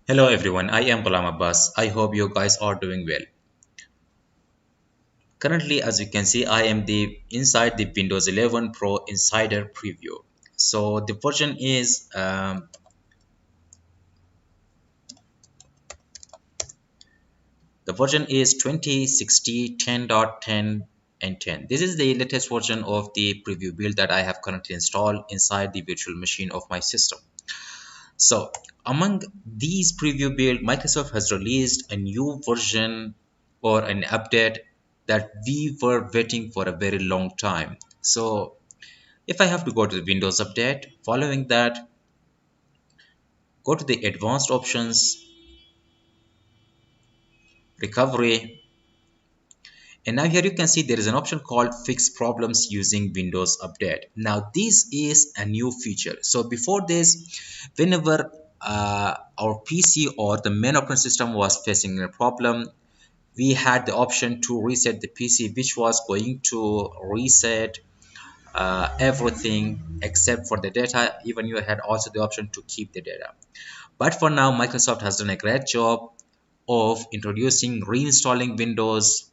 Hello everyone, I am Ghulam Abbas. I hope you guys are doing well. Currently, as you can see, I am inside the Windows 11 Pro Insider Preview. So the version is the version is 2060 10.10 and 10. This is the latest version of the preview build that I have currently installed inside the virtual machine of my system. So among these preview build, Microsoft has released a new version or an update that we were waiting for a very long time. So if I have to go to the Windows update, following that, go to the advanced options, recovery, and now here you can see there is an option called fix problems using Windows update. Now this is a new feature. So before this, whenever our PC or the main operating system was facing a problem, we had the option to reset the PC, which was going to reset everything except for the data. Even you had also the option to keep the data. But for now, Microsoft has done a great job of introducing reinstalling Windows,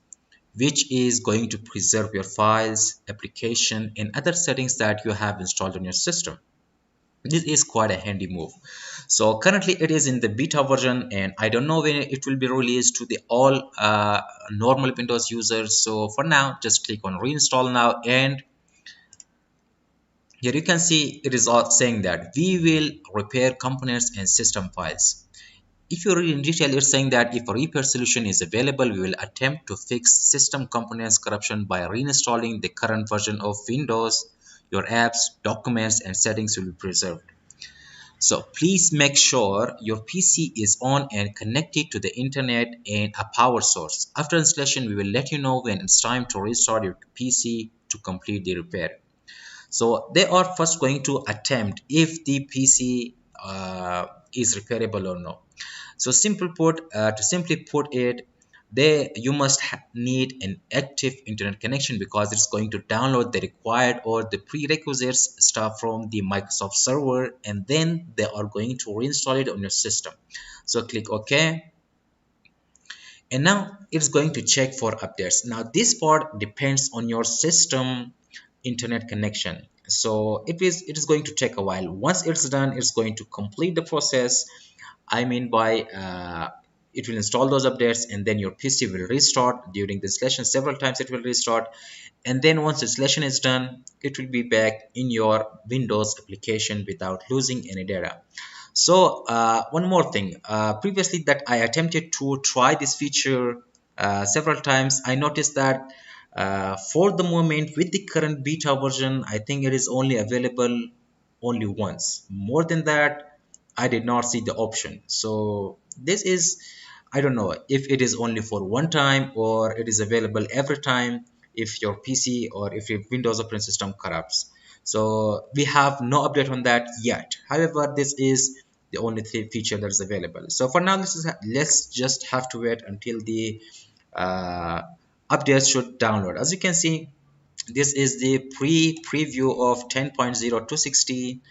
which is going to preserve your files, application, and other settings that you have installed on your system. This is quite a handy move. So currently it is in the beta version, and I don't know when it will be released to the all normal Windows users. So for now, just click on reinstall now, and here you can see it is all saying that we will repair components and system files. If you read in detail, it's saying that if a repair solution is available, we will attempt to fix system components corruption by reinstalling the current version of Windows. Your apps, documents, and settings will be preserved. So please make sure your PC is on and connected to the internet and a power source. After installation, we will let you know when it's time to restart your PC to complete the repair. So they are first going to attempt if the PC is repairable or no. So to simply put it, you must need an active internet connection because it's going to download the required or the prerequisites stuff from the Microsoft server, and then they are going to reinstall it on your system. So click OK, and now it's going to check for updates. Now this part depends on your system internet connection, so it is going to take a while. Once it's done, it's going to complete the process. I mean by it will install those updates, and then your PC will restart. During the installation several times it will restart, and then once installation is done, it will be back in your Windows application without losing any data. So one more thing, previously that I attempted to try this feature several times, I noticed that for the moment with the current beta version, I think it is only available only once. More than that, I did not see the option. So this is, I don't know if it is only for one time or it is available every time if your PC or if your Windows operating system corrupts. So we have no update on that yet. However, this is the only feature that is available. So for now, let's just have to wait until the uh, updates should download. As you can see, this is the preview of 10.0 to 16.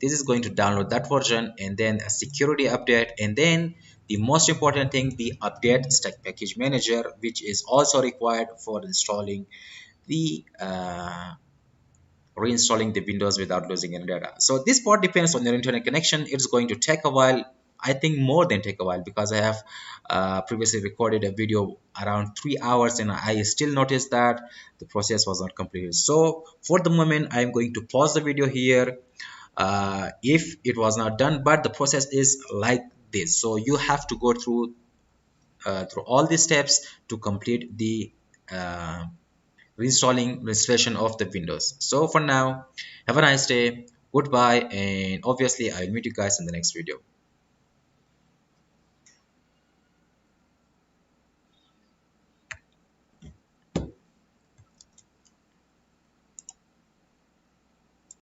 This is going to download that version, and then a security update, and then the most important thing, the update stack package manager, which is also required for installing the reinstalling the Windows without losing any data. So this part depends on your internet connection. It's going to take a while. I think more than take a while, because I have previously recorded a video around 3 hours and I still noticed that the process was not completed. So for the moment, I'm going to pause the video here if it was not done, but the process is like this. So you have to go through all these steps to complete the installation of the Windows. So for now, have a nice day, goodbye, and obviously I'll meet you guys in the next video.